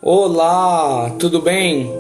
Olá, tudo bem?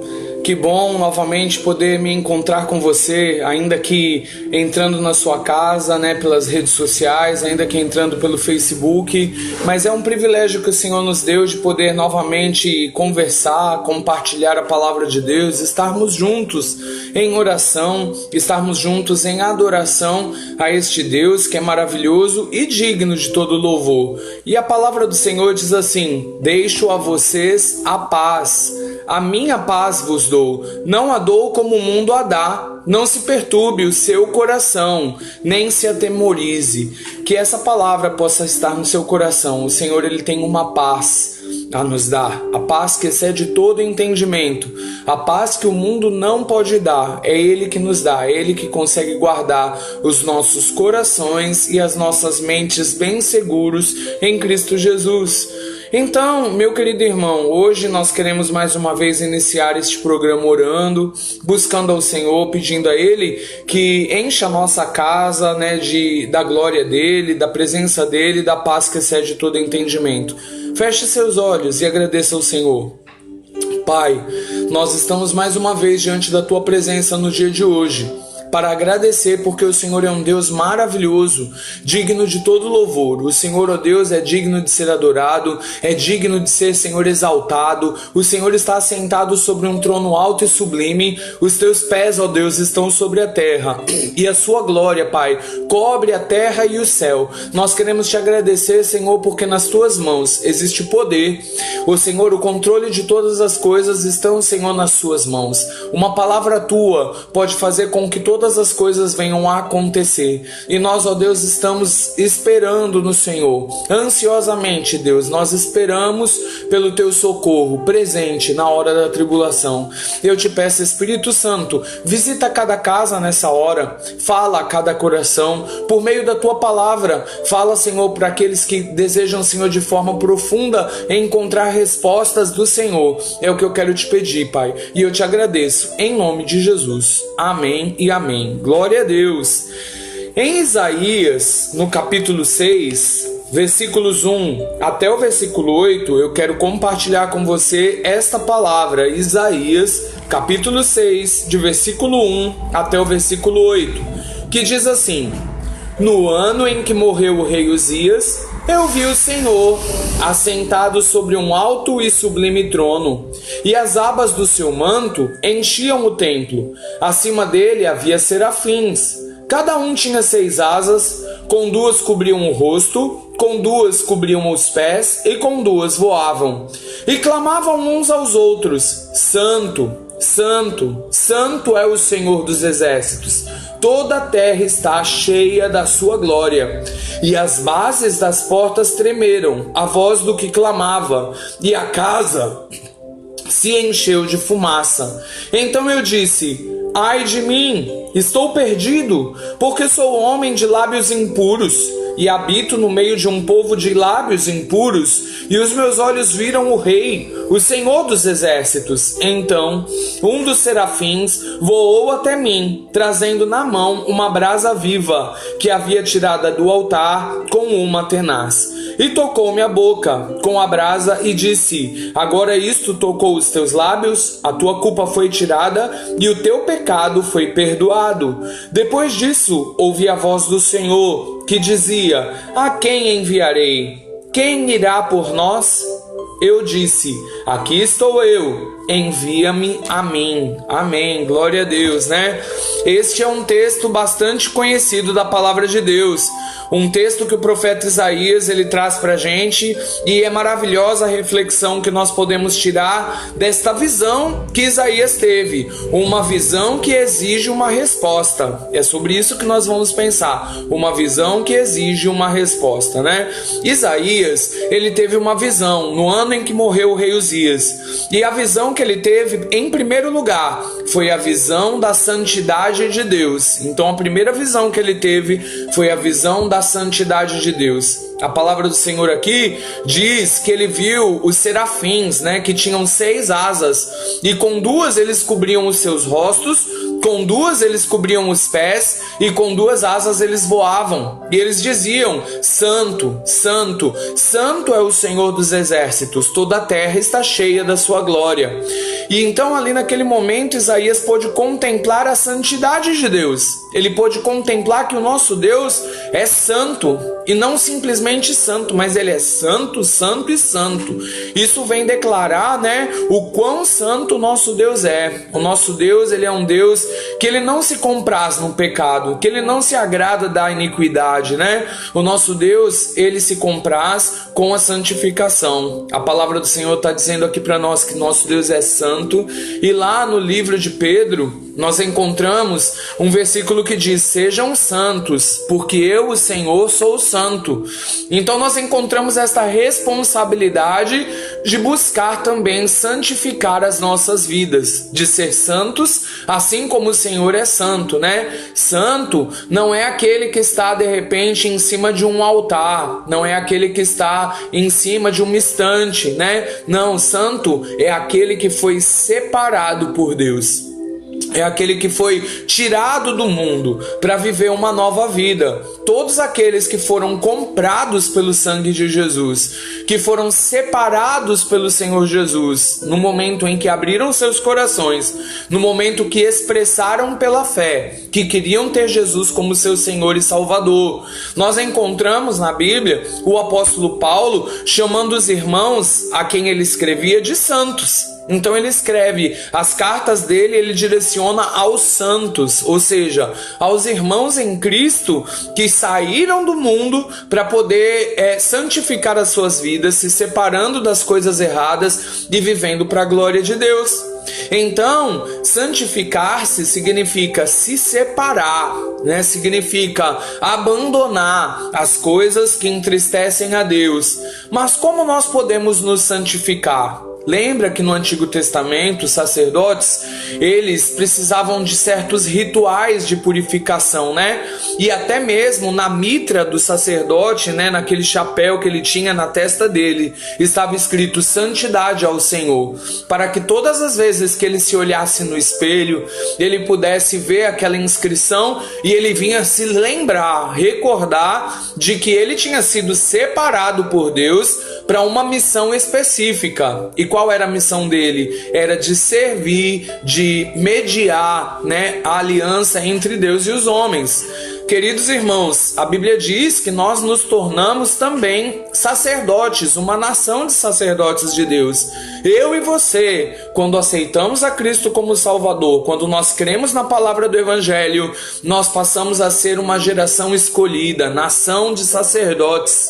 Que bom novamente poder me encontrar com você, ainda que entrando na sua casa, pelas redes sociais, ainda que entrando pelo Facebook, mas é um privilégio que o Senhor nos deu de poder novamente conversar, compartilhar a palavra de Deus, estarmos juntos em oração, estarmos juntos em adoração a este Deus que é maravilhoso e digno de todo louvor. E a palavra do Senhor diz assim: deixo a vocês a paz, a minha paz vos dou. Não a dou como o mundo a dá. Não se perturbe o seu coração, nem se atemorize. Que essa palavra possa estar no seu coração. O Senhor, Ele tem uma paz a nos dar, a paz que excede todo entendimento, a paz que o mundo não pode dar. É Ele que nos dá, é Ele que consegue guardar os nossos corações e as nossas mentes bem seguros em Cristo Jesus. Então, meu querido irmão, hoje nós queremos mais uma vez iniciar este programa orando, buscando ao Senhor, pedindo a Ele que encha a nossa casa, da glória dEle, da presença dEle, da paz que excede todo entendimento. Feche seus olhos e agradeça ao Senhor. Pai, nós estamos mais uma vez diante da Tua presença no dia de hoje, para agradecer porque o Senhor é um Deus maravilhoso, digno de todo louvor. O Senhor, ó Deus, é digno de ser adorado, é digno de ser, Senhor, exaltado. O Senhor está assentado sobre um trono alto e sublime. Os teus pés, ó Deus, estão sobre a terra, e a sua glória, Pai, cobre a terra e o céu. Nós queremos te agradecer, Senhor, porque nas tuas mãos existe poder. O Senhor, o controle de todas as coisas estão, Senhor, nas suas mãos. Uma palavra tua pode fazer com que todas as coisas venham a acontecer. E nós, ó Deus, estamos esperando no Senhor. Ansiosamente, Deus, nós esperamos pelo teu socorro presente na hora da tribulação. Eu te peço, Espírito Santo, visita cada casa nessa hora. Fala a cada coração. Por meio da tua palavra, fala, Senhor, para aqueles que desejam, Senhor, de forma profunda encontrar respostas do Senhor. É o que eu quero te pedir, Pai. E eu te agradeço. Em nome de Jesus. Amém e amém. Glória a Deus. Em Isaías, no capítulo 6, versículos 1 até o versículo 8, eu quero compartilhar com você esta palavra. Isaías, capítulo 6, de versículo 1 até o versículo 8, que diz assim: no ano em que morreu o rei Uzias, eu vi o Senhor assentado sobre um alto e sublime trono, e as abas do seu manto enchiam o templo. Acima dele havia serafins. Cada um tinha 6 asas, com 2 cobriam o rosto, com 2 cobriam os pés, e com 2 voavam. E clamavam uns aos outros: Santo, Santo, Santo é o Senhor dos exércitos. Toda a terra está cheia da sua glória. E as bases das portas tremeram, à voz do que clamava, e a casa se encheu de fumaça. Então eu disse: ai de mim, estou perdido, porque sou homem de lábios impuros, e habito no meio de um povo de lábios impuros, e os meus olhos viram o Rei, o Senhor dos exércitos. Então um dos serafins voou até mim, trazendo na mão uma brasa viva, que havia tirada do altar com uma tenaz. E tocou-me a boca com a brasa e disse: agora isto tocou os teus lábios, a tua culpa foi tirada e o teu pecado foi perdoado. Depois disso ouvi a voz do Senhor, que dizia: a quem enviarei? Quem irá por nós? Eu disse: aqui estou eu, envia-me a mim. Amém, glória a Deus, Este é um texto bastante conhecido da palavra de Deus, um texto que o profeta Isaías ele traz pra gente, e é maravilhosa a reflexão que nós podemos tirar desta visão que Isaías teve, uma visão que exige uma resposta. É sobre isso que nós vamos pensar, uma visão que exige uma resposta, Isaías, ele teve uma visão no ano em que morreu o rei Uzias, e a visão que ele teve, em primeiro lugar, foi a visão da santidade de Deus. Então a primeira visão que ele teve foi a visão da santidade de Deus. A palavra do Senhor aqui diz que ele viu os serafins, que tinham 6 asas, e com 2 eles cobriam os seus rostos, Com 2 eles cobriam os pés e com 2 asas eles voavam. E eles diziam: Santo, Santo, Santo é o Senhor dos exércitos, toda a terra está cheia da sua glória. E então ali naquele momento Isaías pôde contemplar a santidade de Deus. Ele pôde contemplar que o nosso Deus é santo, e não simplesmente santo, mas ele é santo, santo e santo. Isso vem declarar, o quão santo o nosso Deus é. O nosso Deus, ele é um Deus que ele não se compraz no pecado, que ele não se agrada da iniquidade, O nosso Deus, ele se compraz com a santificação. A palavra do Senhor está dizendo aqui para nós que nosso Deus é santo, e lá no livro de Pedro, nós encontramos um versículo que diz: sejam santos, porque eu, o Senhor, sou santo. Então nós encontramos esta responsabilidade de buscar também santificar as nossas vidas, de ser santos, assim como o Senhor é santo, Santo não é aquele que está de repente em cima de um altar, não é aquele que está em cima de uma estante, Não, santo é aquele que foi separado por Deus. É aquele que foi tirado do mundo para viver uma nova vida. Todos aqueles que foram comprados pelo sangue de Jesus, que foram separados pelo Senhor Jesus, no momento em que abriram seus corações, no momento que expressaram pela fé que queriam ter Jesus como seu Senhor e Salvador. Nós encontramos na Bíblia o apóstolo Paulo chamando os irmãos a quem ele escrevia de santos. Então ele escreve as cartas dele, ele direciona aos santos, ou seja, aos irmãos em Cristo que saíram do mundo para poder santificar as suas vidas, se separando das coisas erradas e vivendo para a glória de Deus. Então, santificar-se significa se separar, significa abandonar as coisas que entristecem a Deus. Mas como nós podemos nos santificar? Lembra que no Antigo Testamento os sacerdotes, eles precisavam de certos rituais de purificação, E até mesmo na mitra do sacerdote, naquele chapéu que ele tinha na testa dele, estava escrito santidade ao Senhor, para que todas as vezes que ele se olhasse no espelho, ele pudesse ver aquela inscrição e ele vinha se lembrar, recordar de que ele tinha sido separado por Deus para uma missão específica. E qual era a missão dele? Era de servir, de mediar, a aliança entre Deus e os homens. Queridos irmãos, a Bíblia diz que nós nos tornamos também sacerdotes, uma nação de sacerdotes de Deus. Eu e você, quando aceitamos a Cristo como Salvador, quando nós cremos na palavra do Evangelho, nós passamos a ser uma geração escolhida, nação de sacerdotes.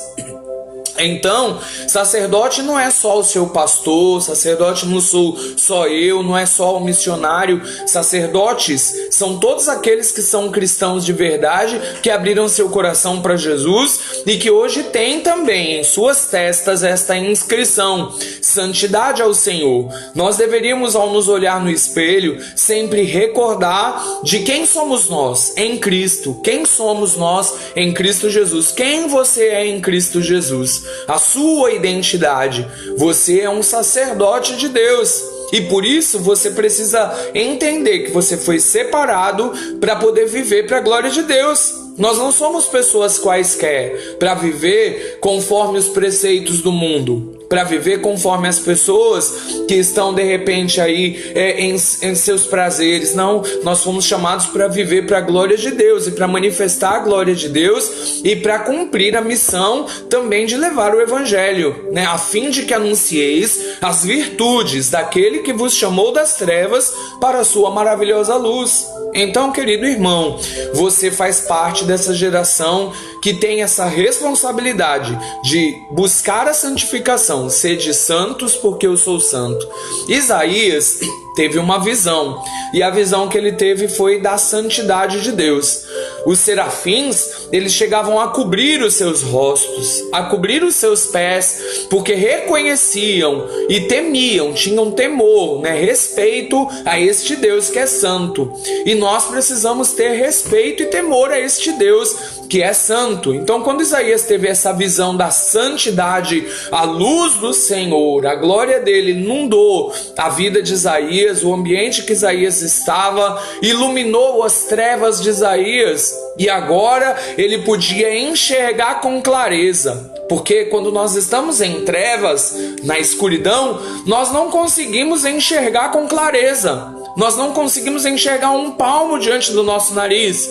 Então, sacerdote não é só o seu pastor, sacerdote não sou só eu, não é só o missionário. Sacerdotes são todos aqueles que são cristãos de verdade, que abriram seu coração para Jesus e que hoje têm também em suas testas esta inscrição: santidade ao Senhor. Nós deveríamos, ao nos olhar no espelho, sempre recordar de quem somos nós em Cristo. Quem somos nós em Cristo Jesus? Quem você é em Cristo Jesus? A sua identidade. Você é um sacerdote de Deus. E por isso você precisa entender que você foi separado para poder viver para a glória de Deus. Nós não somos pessoas quaisquer para viver conforme os preceitos do mundo, para viver conforme as pessoas que estão de repente aí em seus prazeres. Não, nós fomos chamados para viver para a glória de Deus e para manifestar a glória de Deus e para cumprir a missão também de levar o Evangelho, a fim de que anuncieis as virtudes daquele que vos chamou das trevas para a sua maravilhosa luz. Então, querido irmão, você faz parte dessa geração que tem essa responsabilidade de buscar a santificação. Sede santos, porque eu sou santo. Isaías teve uma visão, e a visão que ele teve foi da santidade de Deus. Os serafins, eles chegavam a cobrir os seus rostos, a cobrir os seus pés, porque reconheciam e temiam, tinham temor, respeito a este Deus que é santo. E nós precisamos ter respeito e temor a este Deus que é santo. Então, quando Isaías teve essa visão da santidade, a luz do Senhor, a glória dele inundou a vida de Isaías, o ambiente que Isaías estava, iluminou as trevas de Isaías, e agora ele podia enxergar com clareza. Porque quando nós estamos em trevas, na escuridão, nós não conseguimos enxergar com clareza. Nós não conseguimos enxergar um palmo diante do nosso nariz.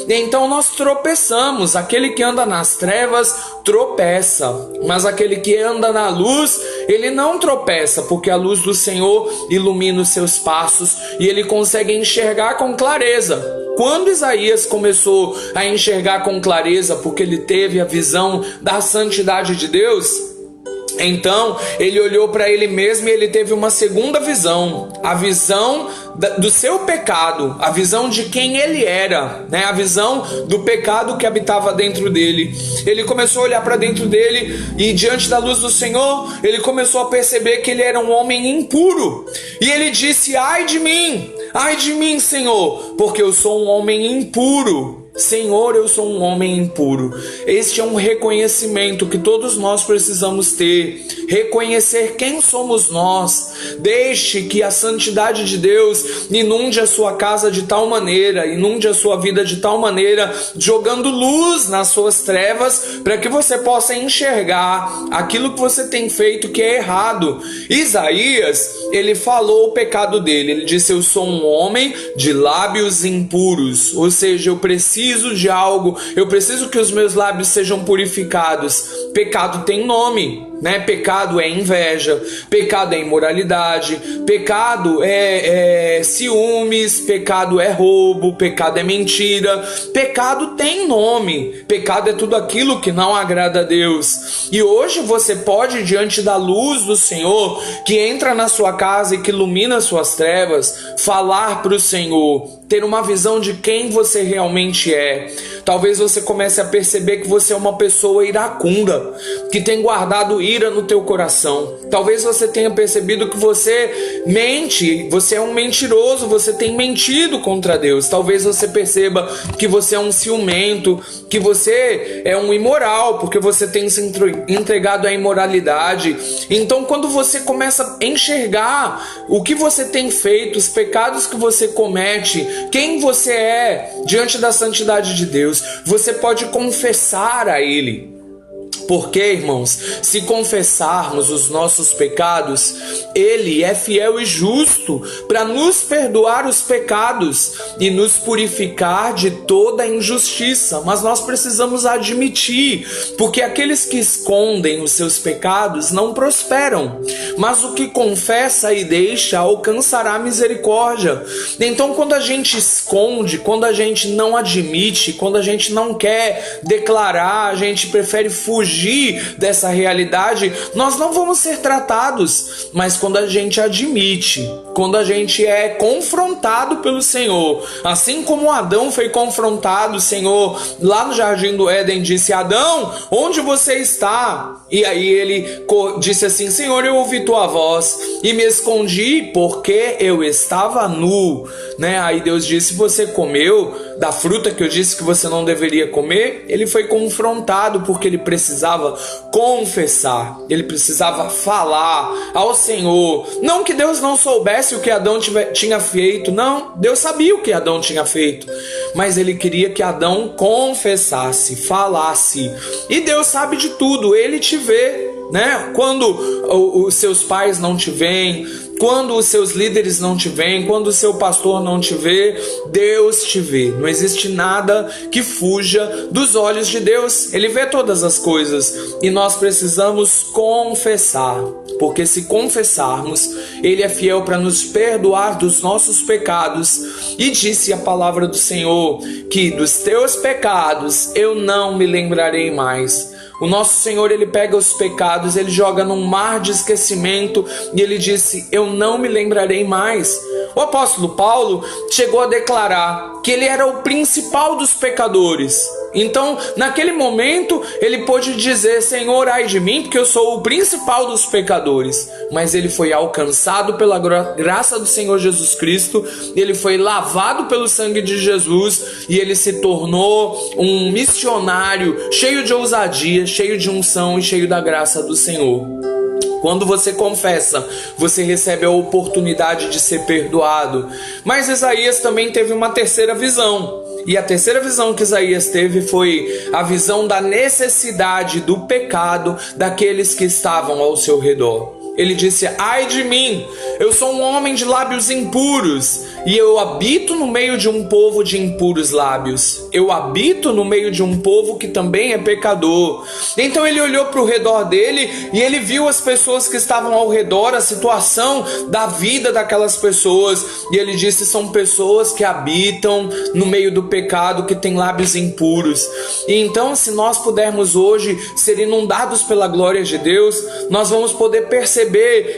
Então nós tropeçamos. Aquele que anda nas trevas tropeça, mas aquele que anda na luz, ele não tropeça, porque a luz do Senhor ilumina os seus passos e ele consegue enxergar com clareza. Quando Isaías começou a enxergar com clareza, porque ele teve a visão da santidade de Deus, então ele olhou para ele mesmo e ele teve uma segunda visão, a visão do seu pecado, a visão de quem ele era, né? A visão do pecado que habitava dentro dele. Ele começou a olhar para dentro dele e diante da luz do Senhor, ele começou a perceber que ele era um homem impuro. E ele disse: ai de mim, Senhor, porque eu sou um homem impuro. Senhor, eu sou um homem impuro. Este é um reconhecimento que todos nós precisamos ter. Reconhecer quem somos nós. Deixe que a santidade de Deus inunde a sua casa de tal maneira, inunde a sua vida de tal maneira, jogando luz nas suas trevas, para que você possa enxergar aquilo que você tem feito que é errado. Isaías, ele falou o pecado dele. Ele disse: eu sou um homem de lábios impuros. Ou seja, eu preciso de algo, eu preciso que os meus lábios sejam purificados. Pecado tem nome, né? Pecado é inveja, pecado é imoralidade, pecado é ciúmes, pecado é roubo, pecado é mentira. Pecado tem nome. Pecado é tudo aquilo que não agrada a Deus. E hoje você pode, diante da luz do Senhor, que entra na sua casa e que ilumina as suas trevas, falar para o Senhor, ter uma visão de quem você realmente é. Talvez você comece a perceber que você é uma pessoa iracunda, que tem guardado ira no teu coração. Talvez você tenha percebido que você mente, você é um mentiroso, você tem mentido contra Deus. Talvez você perceba que você é um ciumento, que você é um imoral, porque você tem se entregado à imoralidade. Então, quando você começa a enxergar o que você tem feito, os pecados que você comete, quem você é diante da santidade de Deus, você pode confessar a Ele. Porque, irmãos, se confessarmos os nossos pecados, Ele é fiel e justo para nos perdoar os pecados e nos purificar de toda injustiça. Mas nós precisamos admitir, porque aqueles que escondem os seus pecados não prosperam, mas o que confessa e deixa alcançará misericórdia. Então, quando a gente esconde, quando a gente não admite, quando a gente não quer declarar, a gente prefere fugir dessa realidade, nós não vamos ser tratados. Mas quando a gente admite, quando a gente é confrontado pelo Senhor, assim como Adão foi confrontado, o Senhor lá no Jardim do Éden disse: Adão, onde você está? E aí ele disse assim: Senhor, eu ouvi tua voz e me escondi porque eu estava nu, né? Aí Deus disse: você comeu da fruta que eu disse que você não deveria comer? Ele foi confrontado porque ele precisava confessar, ele precisava falar ao Senhor. Não que Deus não soubesse o que Adão tinha feito, não, Deus sabia o que Adão tinha feito, mas ele queria que Adão confessasse, falasse. E Deus sabe de tudo, ele te vê, né? Quando os seus pais não te veem, quando os seus líderes não te veem, quando o seu pastor não te vê, Deus te vê. Não existe nada que fuja dos olhos de Deus. Ele vê todas as coisas e nós precisamos confessar, porque se confessarmos, Ele é fiel para nos perdoar dos nossos pecados. E disse a palavra do Senhor que dos teus pecados eu não me lembrarei mais. O nosso Senhor, Ele pega os pecados, Ele joga num mar de esquecimento e Ele disse: eu não me lembrarei mais. O apóstolo Paulo chegou a declarar que ele era o principal dos pecadores. Então, naquele momento, ele pôde dizer: Senhor, ai de mim, porque eu sou o principal dos pecadores. Mas ele foi alcançado pela graça do Senhor Jesus Cristo, ele foi lavado pelo sangue de Jesus e ele se tornou um missionário cheio de ousadia, cheio de unção e cheio da graça do Senhor. Quando você confessa, você recebe a oportunidade de ser perdoado. Mas Isaías também teve uma terceira visão. E a terceira visão que Isaías teve foi a visão da necessidade do pecado daqueles que estavam ao seu redor. Ele disse: ai de mim, eu sou um homem de lábios impuros e eu habito no meio de um povo de impuros lábios. Eu habito no meio de um povo que também é pecador. Então ele olhou para o redor dele e ele viu as pessoas que estavam ao redor, a situação da vida daquelas pessoas. E ele disse: são pessoas que habitam no meio do pecado, que têm lábios impuros. E então, se nós pudermos hoje ser inundados pela glória de Deus, nós vamos poder perceber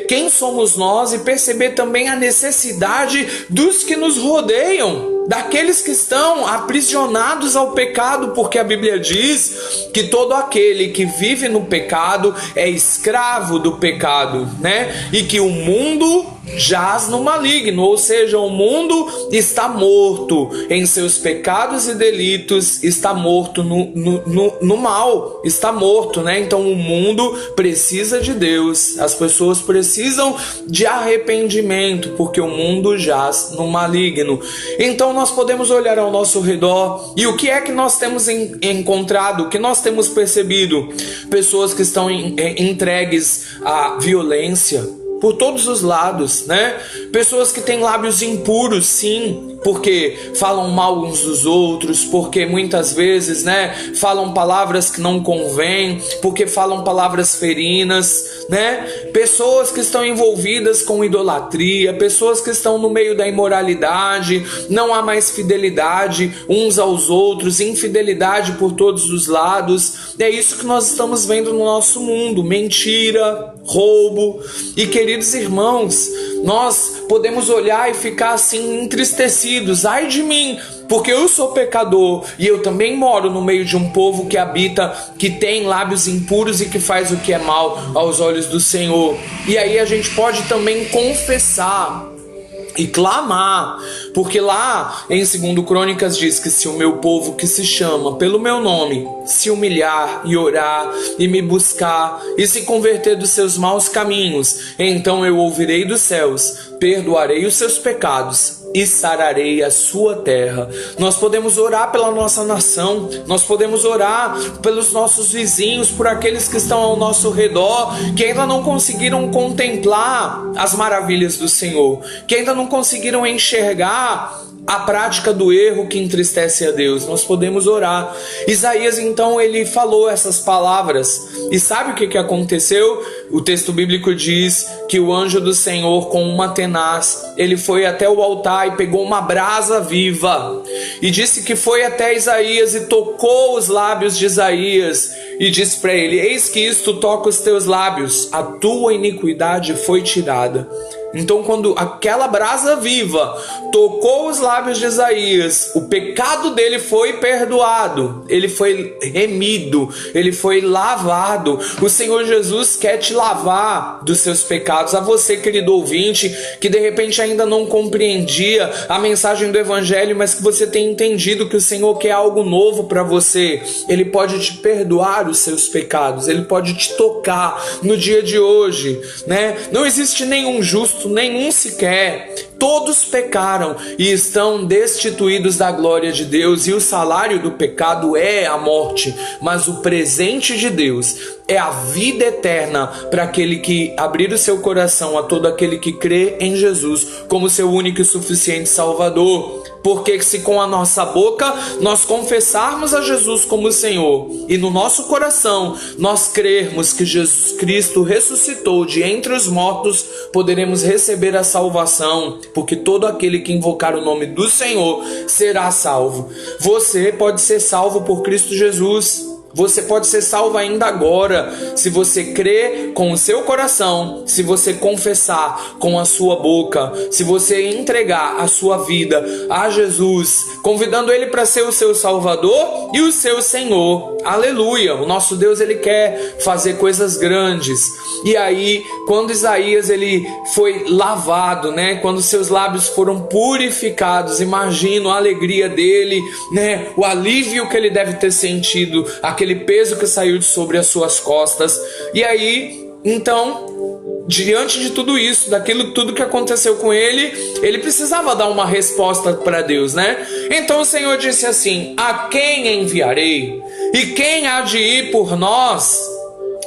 quem somos nós e perceber também a necessidade dos que nos rodeiam, daqueles que estão aprisionados ao pecado, porque a Bíblia diz que todo aquele que vive no pecado é escravo do pecado, né? E que o mundo jaz no maligno, ou seja, o mundo está morto em seus pecados e delitos, está morto no mal, está morto, né? Então o mundo precisa de Deus, as pessoas precisam de arrependimento, porque o mundo jaz no maligno. Então nós podemos olhar ao nosso redor e o que é que nós temos encontrado, o que nós temos percebido? Pessoas que estão entregues à violência por todos os lados, né? Pessoas que têm lábios impuros, sim, porque falam mal uns dos outros, porque muitas vezes, né, falam palavras que não convêm, porque falam palavras ferinas, né? Pessoas que estão envolvidas com idolatria, pessoas que estão no meio da imoralidade, não há mais fidelidade uns aos outros, infidelidade por todos os lados. É isso que nós estamos vendo no nosso mundo: mentira, roubo. E queridos irmãos, nós podemos olhar e ficar assim entristecidos: ai de mim, porque eu sou pecador e eu também moro no meio de um povo que habita, que tem lábios impuros e que faz o que é mal aos olhos do Senhor. E aí a gente pode também confessar e clamar, porque lá em 2 Crônicas diz que se o meu povo, que se chama pelo meu nome, se humilhar e orar e me buscar e se converter dos seus maus caminhos, então eu ouvirei dos céus, perdoarei os seus pecados e sararei a sua terra. Nós podemos orar pela nossa nação, nós podemos orar pelos nossos vizinhos, por aqueles que estão ao nosso redor, que ainda não conseguiram contemplar as maravilhas do Senhor, que ainda não conseguiram enxergar a prática do erro que entristece a Deus. Nós podemos orar. Isaías então ele falou essas palavras e sabe o que aconteceu? O texto bíblico diz que o anjo do Senhor, com uma tenaz, ele foi até o altar e pegou uma brasa viva e disse que foi até Isaías e tocou os lábios de Isaías e disse para ele: eis que isto toca os teus lábios, a tua iniquidade foi tirada. Então, quando aquela brasa viva tocou os lábios de Isaías, o pecado dele foi perdoado, ele foi remido, ele foi lavado. O Senhor Jesus quer te lavar dos seus pecados. A você, querido ouvinte, que de repente ainda não compreendia a mensagem do Evangelho, mas que você tem entendido que o Senhor quer algo novo para você, Ele pode te perdoar os seus pecados, Ele pode te tocar no dia de hoje, né? Não existe nenhum justo, nenhum sequer. Todos pecaram e estão destituídos da glória de Deus, e o salário do pecado é a morte, mas o presente de Deus é a vida eterna para aquele que abrir o seu coração, a todo aquele que crê em Jesus como seu único e suficiente Salvador. Porque se com a nossa boca nós confessarmos a Jesus como Senhor e no nosso coração nós crermos que Jesus Cristo ressuscitou de entre os mortos, poderemos receber a salvação, porque todo aquele que invocar o nome do Senhor será salvo. Você pode ser salvo por Cristo Jesus. Você pode ser salvo ainda agora, se você crer com o seu coração, se você confessar com a sua boca, se você entregar a sua vida a Jesus, convidando Ele para ser o seu Salvador e o seu Senhor. Aleluia! O nosso Deus, Ele quer fazer coisas grandes. E aí, quando Isaías ele foi lavado, né? Quando seus lábios foram purificados, imagino a alegria dele, né? O alívio que ele deve ter sentido, aquele peso que saiu de sobre as suas costas. E aí, então, diante de tudo isso, daquilo tudo que aconteceu com ele, ele precisava dar uma resposta para Deus, né? Então o Senhor disse assim: a quem enviarei? E quem há de ir por nós?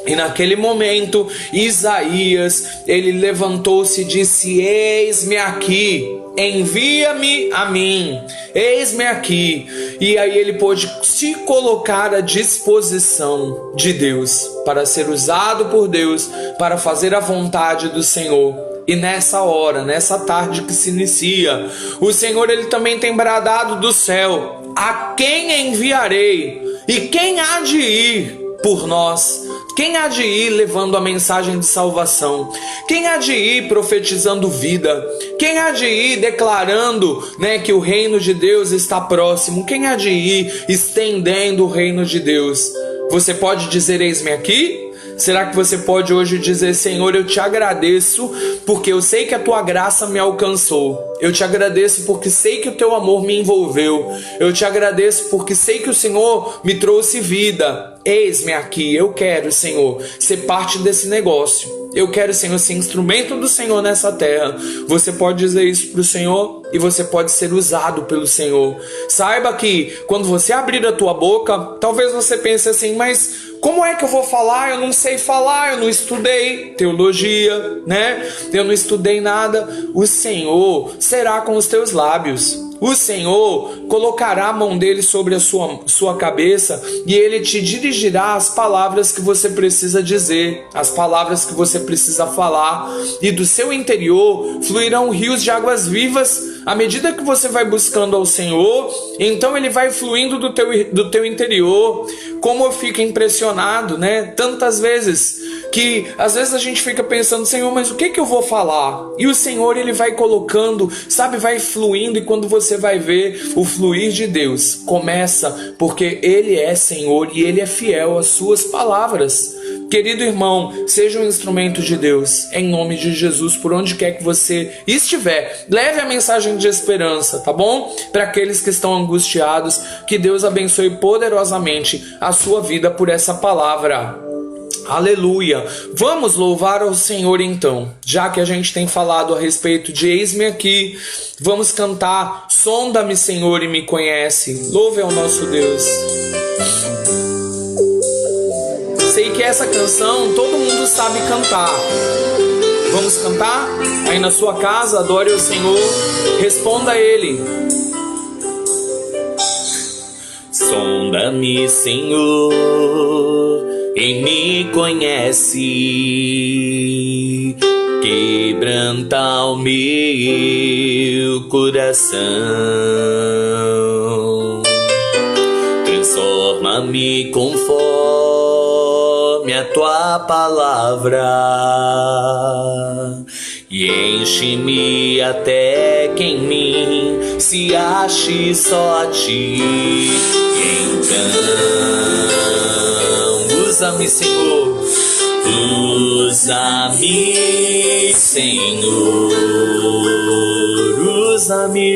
E naquele momento, Isaías, ele levantou-se e disse: eis-me aqui, envia-me a mim, eis-me aqui. E aí ele pôde se colocar à disposição de Deus, para ser usado por Deus, para fazer a vontade do Senhor. E nessa hora, nessa tarde que se inicia, o Senhor ele também tem bradado do céu: a quem enviarei? E quem há de ir por nós? Quem há de ir levando a mensagem de salvação? Quem há de ir profetizando vida? Quem há de ir declarando, né, que o reino de Deus está próximo? Quem há de ir estendendo o reino de Deus? Você pode dizer: eis-me aqui? Será que você pode hoje dizer: Senhor, eu te agradeço porque eu sei que a tua graça me alcançou. Eu te agradeço porque sei que o teu amor me envolveu. Eu te agradeço porque sei que o Senhor me trouxe vida. Eis-me aqui, eu quero, Senhor, ser parte desse negócio. Eu quero, Senhor, ser instrumento do Senhor nessa terra. Você pode dizer isso para o Senhor e você pode ser usado pelo Senhor. Saiba que quando você abrir a tua boca, talvez você pense assim: mas como é que eu vou falar? Eu não sei falar, eu não estudei teologia, né? Eu não estudei nada. O Senhor será com os teus lábios. O Senhor colocará a mão dele sobre a sua cabeça e ele te dirigirá as palavras que você precisa dizer, as palavras que você precisa falar, e do seu interior fluirão rios de águas vivas. À medida que você vai buscando ao Senhor, então ele vai fluindo do teu interior. Como eu fico impressionado, né? Tantas vezes que às vezes a gente fica pensando: Senhor, mas o que eu vou falar? E o Senhor ele vai colocando, sabe, vai fluindo, e quando você vai ver o fluir de Deus, começa porque Ele é Senhor e Ele é fiel às suas palavras. Querido irmão, seja um instrumento de Deus, em nome de Jesus, por onde quer que você estiver. Leve a mensagem de esperança, tá bom? Para aqueles que estão angustiados, que Deus abençoe poderosamente a sua vida por essa palavra. Aleluia! Vamos louvar ao Senhor então. Já que a gente tem falado a respeito de eis-me aqui, vamos cantar Sonda-me, Senhor, e me conhece. Louve ao nosso Deus. Sei que essa canção todo mundo sabe cantar. Vamos cantar? Aí na sua casa, adore o Senhor, responda a Ele. Sonda-me, Senhor, e me conhece, quebranta o meu coração, transforma-me conforme a tua palavra e enche-me até que em mim se ache só a ti. Então usa-me, Senhor, usa-me, Senhor, usa-me,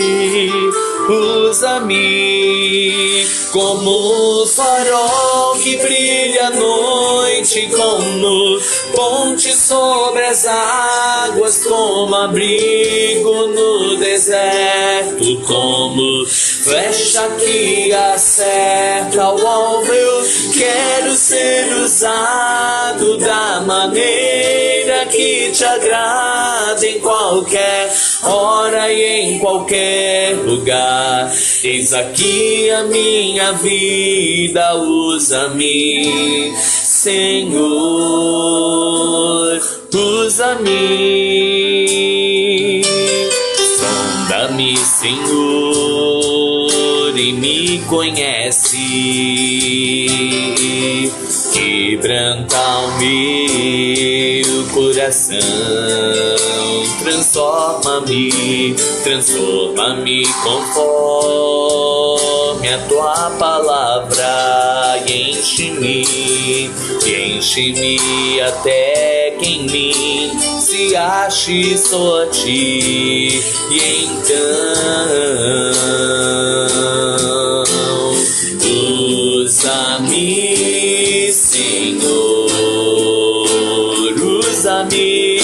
usa-me como o farol que brilha à noite, como ponte sobre as águas, como abrigo no deserto, como flecha que acerta o alvo. Eu quero ser usado da maneira que te agrada, em qualquer hora e em qualquer lugar. Eis aqui a minha vida, usa-me, Senhor, usa-me. Sonda-me, Senhor, e me conhece, coração. Transforma-me, transforma-me conforme a tua palavra, e enche-me até que em mim se ache só a ti. E então usa-me, Senhor, usa-me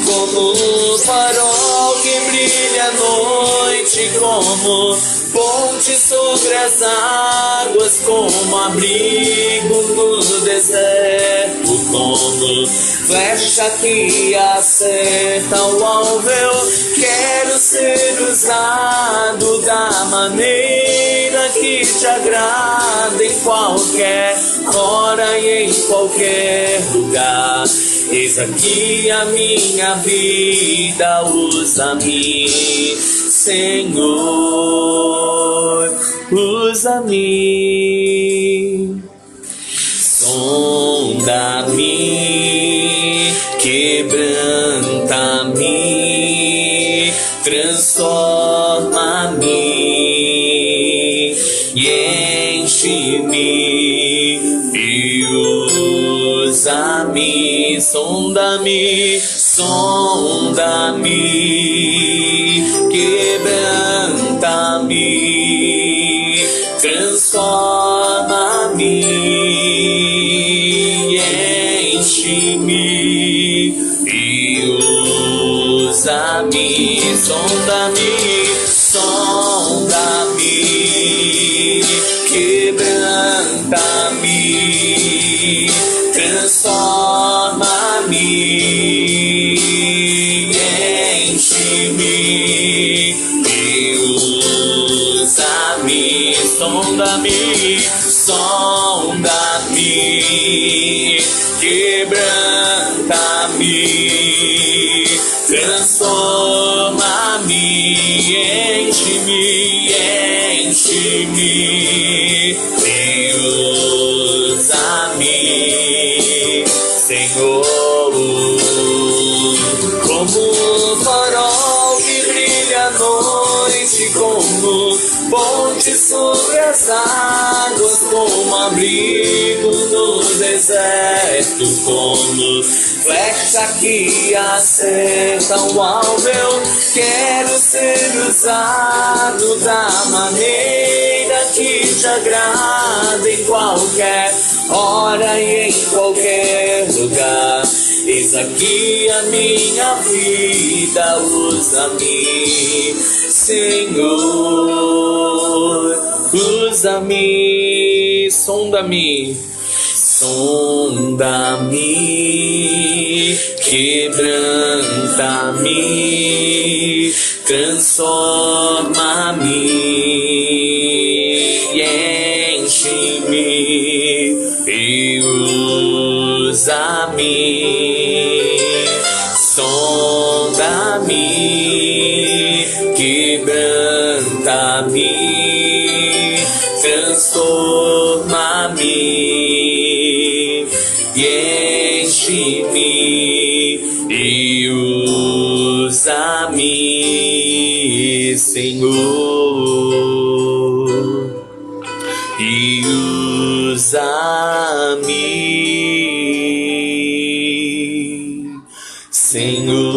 como um farol que brilha à noite, como ponte sobre as águas, como abrigo no deserto, como flecha que acerta o alvo. Eu quero ser usado da maneira que te agrada, em qualquer hora e em qualquer lugar. Eis aqui a minha vida, usa-me, Senhor, usa-me. Sonda-me, quebranta-me, transforma-me e enche-me e usa-me. Sonda-me, quebranta-me, transforma-me e enche-me e usa-me. Sonda-me, quebranta-me, transforma-me, enche-me e usa-me. Sonda-me, quebranta-me, transforma-me, enche-me e usa-me, Senhor, como um farol que brilha à noite, como ponte sobre as águas, como abrigo no deserto, como flecha que acerta o alvo. Eu quero ser usado da maneira que te agrada, em qualquer hora e em qualquer lugar. Eis aqui a minha vida, usa-me, Senhor, usa-me. Sonda-me, quebranta-me, transforma-me e enche-me e usa-me. Sonda-me, quebranta-me, transforma-me e enche-me e usa-me, Senhor, e usa-me, Senhor.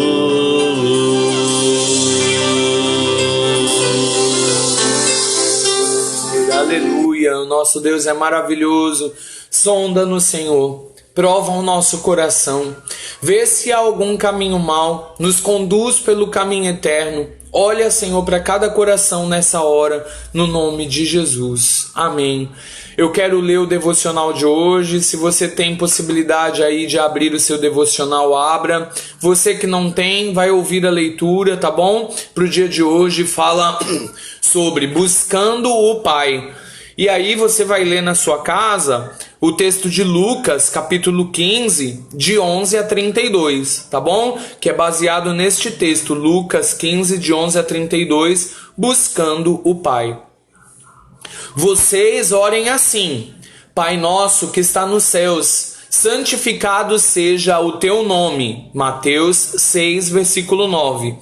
Aleluia, o nosso Deus é maravilhoso. Sonda-nos, Senhor, prova o nosso coração, vê se há algum caminho mau, nos conduz pelo caminho eterno. Olha, Senhor, para cada coração nessa hora, no nome de Jesus. Amém. Eu quero ler o devocional de hoje. Se você tem possibilidade aí de abrir o seu devocional, abra. Você que não tem, vai ouvir a leitura, tá bom? Para o dia de hoje fala sobre buscando o Pai. E aí você vai ler na sua casa o texto de Lucas, capítulo 15, de 11 a 32, tá bom? Que é baseado neste texto, Lucas 15, de 11 a 32, buscando o Pai. Vocês orem assim: Pai nosso que está nos céus, santificado seja o teu nome. Mateus 6, versículo 9.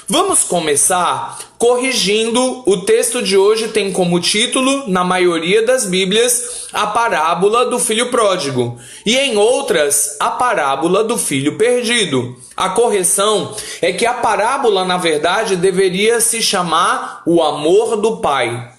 Vamos começar corrigindo. O texto de hoje tem como título, na maioria das Bíblias, a parábola do filho pródigo, e em outras, a parábola do filho perdido. A correção é que a parábola, na verdade, deveria se chamar o amor do pai.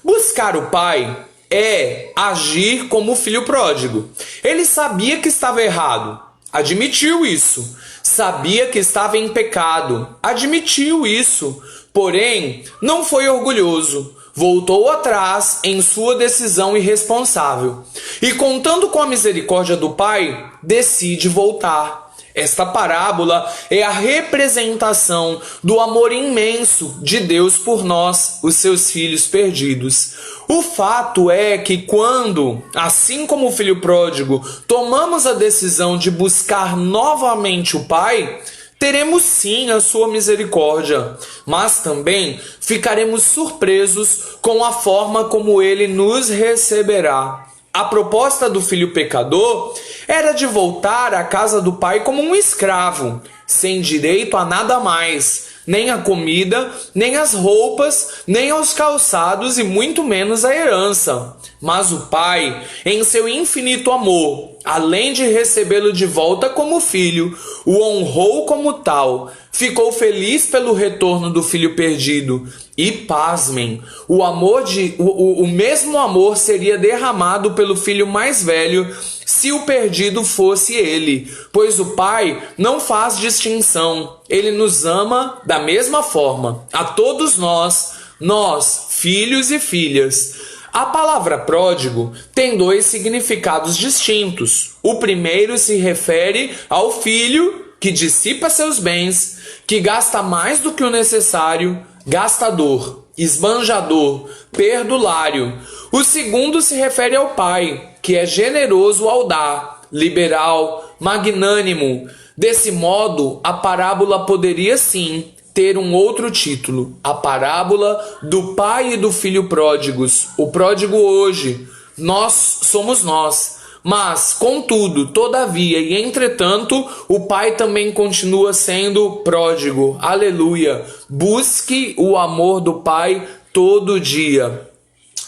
Buscar o pai é agir como o filho pródigo. Ele sabia que estava errado, admitiu isso. Sabia que estava em pecado, admitiu isso. Porém, não foi orgulhoso. Voltou atrás em sua decisão irresponsável. E contando com a misericórdia do pai, decide voltar. Esta parábola é a representação do amor imenso de Deus por nós, os seus filhos perdidos. O fato é que quando, assim como o filho pródigo, tomamos a decisão de buscar novamente o Pai, teremos sim a sua misericórdia, mas também ficaremos surpresos com a forma como ele nos receberá. A proposta do filho pecador era de voltar à casa do pai como um escravo, sem direito a nada mais, nem a comida, nem as roupas, nem aos calçados e muito menos a herança. Mas o pai, em seu infinito amor, além de recebê-lo de volta como filho, o honrou como tal, ficou feliz pelo retorno do filho perdido. E pasmem, o mesmo amor seria derramado pelo filho mais velho se o perdido fosse ele, pois o pai não faz distinção, ele nos ama da mesma forma, a todos nós, filhos e filhas. A palavra pródigo tem dois significados distintos. O primeiro se refere ao filho que dissipa seus bens, que gasta mais do que o necessário, gastador, esbanjador, perdulário. O segundo se refere ao pai, que é generoso ao dar, liberal, magnânimo. Desse modo, a parábola poderia sim ter um outro título: a parábola do pai e do filho pródigos. O pródigo hoje, somos nós. Mas, contudo, todavia e entretanto, o pai também continua sendo pródigo. Aleluia! Busque o amor do pai todo dia.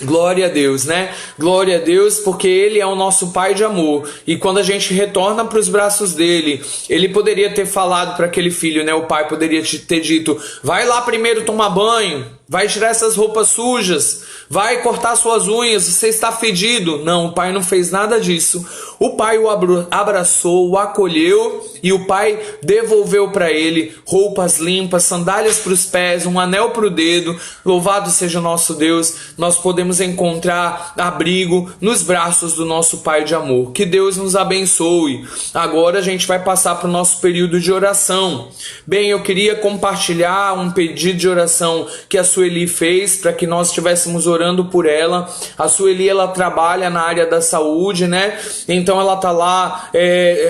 Glória a Deus, né? Glória a Deus, porque Ele é o nosso Pai de amor. E quando a gente retorna para os braços dele, Ele poderia ter falado para aquele filho, né? O pai poderia ter dito: vai lá primeiro tomar banho, vai tirar essas roupas sujas, vai cortar suas unhas, você está fedido. Não, o pai não fez nada disso. O pai o abraçou, o acolheu, e o pai devolveu para ele roupas limpas, sandálias para os pés, um anel para o dedo. Louvado seja o nosso Deus. Nós podemos encontrar abrigo nos braços do nosso Pai de amor. Que Deus nos abençoe. Agora a gente vai passar para o nosso período de oração. Bem, eu queria compartilhar um pedido de oração que a Sueli fez para que nós estivéssemos orando por ela. A Sueli, ela trabalha na área da saúde, né? Então ela tá lá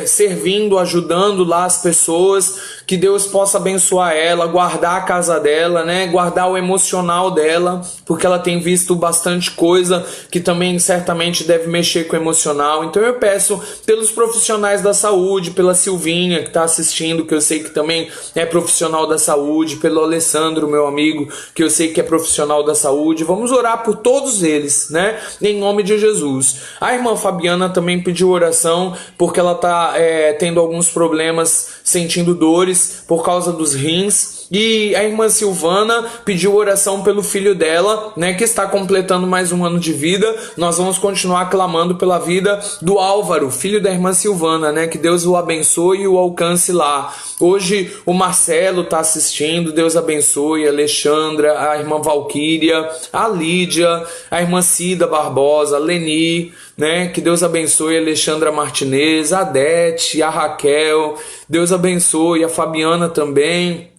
servindo, ajudando lá as pessoas. Que Deus possa abençoar ela, guardar a casa dela, né? Guardar o emocional dela, porque ela tem visto bastante coisa que também certamente deve mexer com o emocional. Então eu peço pelos profissionais da saúde, pela Silvinha que está assistindo, que eu sei que também é profissional da saúde, pelo Alessandro, meu amigo, que eu sei que é profissional da saúde. Vamos orar por todos eles, né? Em nome de Jesus. A irmã Fabiana também pediu oração porque ela está tendo alguns problemas, sentindo dores por causa dos rins. E a irmã Silvana pediu oração pelo filho dela, né, que está completando mais um ano de vida. Nós vamos continuar clamando pela vida do Álvaro, filho da irmã Silvana, né, que Deus o abençoe e o alcance lá. Hoje o Marcelo está assistindo, Deus abençoe, a Alexandra, a irmã Valquíria, a Lídia, a irmã Cida Barbosa, a Leni, né, que Deus abençoe a Alexandra Martinez, a Dete, a Raquel, Deus abençoe a Fabiana também.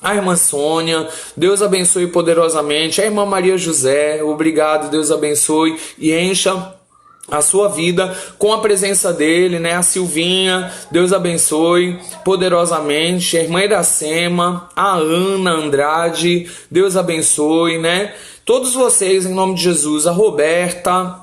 A irmã Sônia, Deus abençoe poderosamente. A irmã Maria José, obrigado, Deus abençoe e encha a sua vida com a presença dele, né? A Silvinha, Deus abençoe poderosamente. A irmã Iracema, a Ana Andrade, Deus abençoe, né? Todos vocês, em nome de Jesus. A Roberta,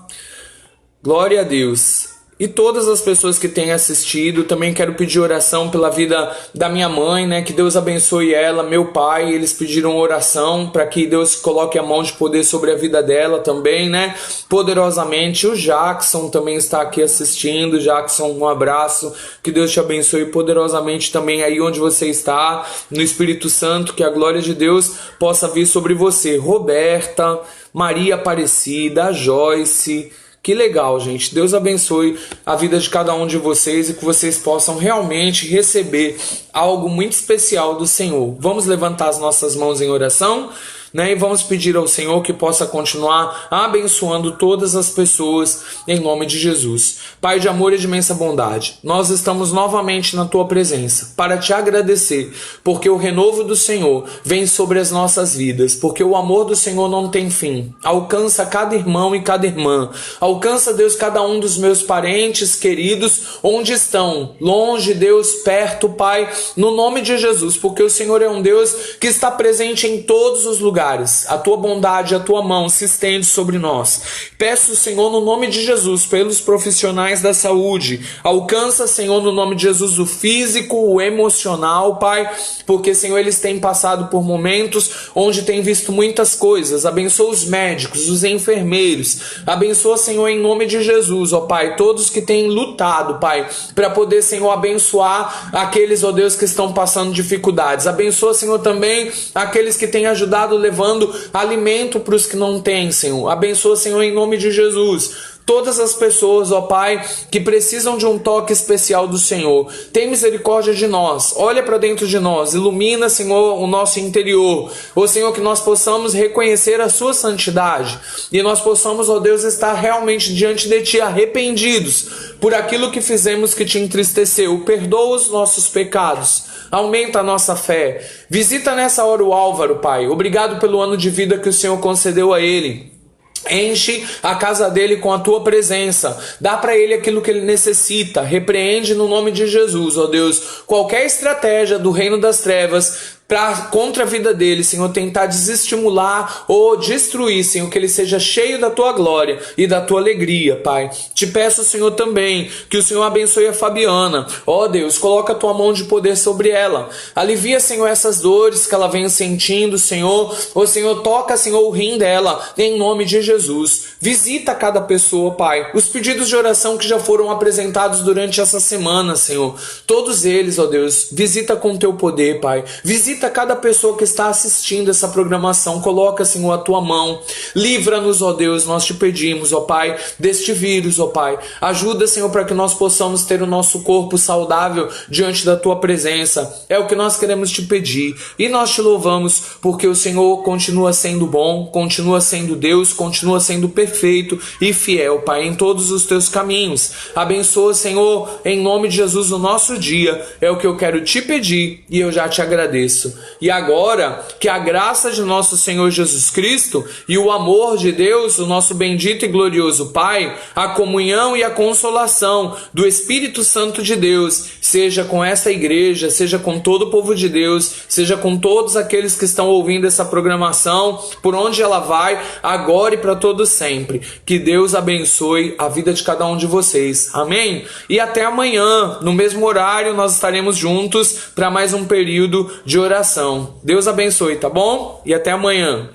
glória a Deus. e todas as pessoas que têm assistido. Também quero pedir oração pela vida da minha mãe, né? Que Deus abençoe ela, meu pai. Eles pediram oração para que Deus coloque a mão de poder sobre a vida dela também, né? Poderosamente. O Jackson também está aqui assistindo. Jackson, um abraço. Que Deus te abençoe poderosamente também aí onde você está, no Espírito Santo. Que a glória de Deus possa vir sobre você. Roberta, Maria Aparecida, Joyce. Que legal, gente. Deus abençoe a vida de cada um de vocês e que vocês possam realmente receber algo muito especial do Senhor. Vamos levantar as nossas mãos em oração, né? E vamos pedir ao Senhor que possa continuar abençoando todas as pessoas em nome de Jesus. Pai de amor e de imensa bondade, nós estamos novamente na Tua presença para Te agradecer, porque o renovo do Senhor vem sobre as nossas vidas, porque o amor do Senhor não tem fim. Alcança cada irmão e cada irmã. Alcança, Deus, cada um dos meus parentes queridos, onde estão, longe, Deus, perto, Pai, no nome de Jesus, porque o Senhor é um Deus que está presente em todos os lugares. A Tua bondade, a Tua mão se estende sobre nós. Peço, Senhor, no nome de Jesus, pelos profissionais da saúde. Alcança, Senhor, no nome de Jesus, o físico, o emocional, Pai, porque, Senhor, eles têm passado por momentos onde têm visto muitas coisas. Abençoa os médicos, os enfermeiros. Abençoa, Senhor, em nome de Jesus, ó Pai, todos que têm lutado, Pai, para poder, Senhor, abençoar aqueles, ó Deus, que estão passando dificuldades. Abençoa, Senhor, também aqueles que têm ajudado levando alimento para os que não têm, Senhor. Abençoa, Senhor, em nome de Jesus. Todas as pessoas, ó Pai, que precisam de um toque especial do Senhor. Tem misericórdia de nós. Olha para dentro de nós. Ilumina, Senhor, o nosso interior. Ó Senhor, que nós possamos reconhecer a Sua santidade. E nós possamos, ó Deus, estar realmente diante de Ti arrependidos por aquilo que fizemos que Te entristeceu. Perdoa os nossos pecados. Aumenta a nossa fé. Visita nessa hora o Álvaro, Pai. Obrigado pelo ano de vida que o Senhor concedeu a ele. Enche a casa dele com a Tua presença. Dá para ele aquilo que ele necessita. Repreende no nome de Jesus, ó Deus, qualquer estratégia do reino das trevas contra a vida dele, Senhor, tentar desestimular ou destruir, Senhor, que ele seja cheio da Tua glória e da Tua alegria, Pai. Te peço, Senhor, também que o Senhor abençoe a Fabiana. Ó Deus, coloca a Tua mão de poder sobre ela. Alivia, Senhor, essas dores que ela vem sentindo, Senhor. Ó Senhor, toca, Senhor, o rim dela, em nome de Jesus. Visita cada pessoa, Pai. Os pedidos de oração que já foram apresentados durante essa semana, Senhor. Todos eles, ó Deus, visita com Teu poder, Pai. Visita cada pessoa que está assistindo essa programação. Coloca, Senhor, a Tua mão. Livra-nos, ó Deus, nós Te pedimos, ó Pai, deste vírus, ó Pai. Ajuda, Senhor, para que nós possamos ter o nosso corpo saudável diante da Tua presença. É o que nós queremos Te pedir. E nós Te louvamos porque o Senhor continua sendo bom, continua sendo Deus, continua sendo perfeito e fiel, Pai, em todos os Teus caminhos. Abençoa, Senhor, em nome de Jesus, o nosso dia. É o que eu quero Te pedir e eu já Te agradeço. E agora, que a graça de nosso Senhor Jesus Cristo e o amor de Deus, o nosso bendito e glorioso Pai, a comunhão e a consolação do Espírito Santo de Deus, seja com esta igreja, seja com todo o povo de Deus, seja com todos aqueles que estão ouvindo essa programação, por onde ela vai, agora e para todo sempre. Que Deus abençoe a vida de cada um de vocês. Amém? E até amanhã, no mesmo horário, nós estaremos juntos para mais um período de oração. Deus abençoe, tá bom? E até amanhã.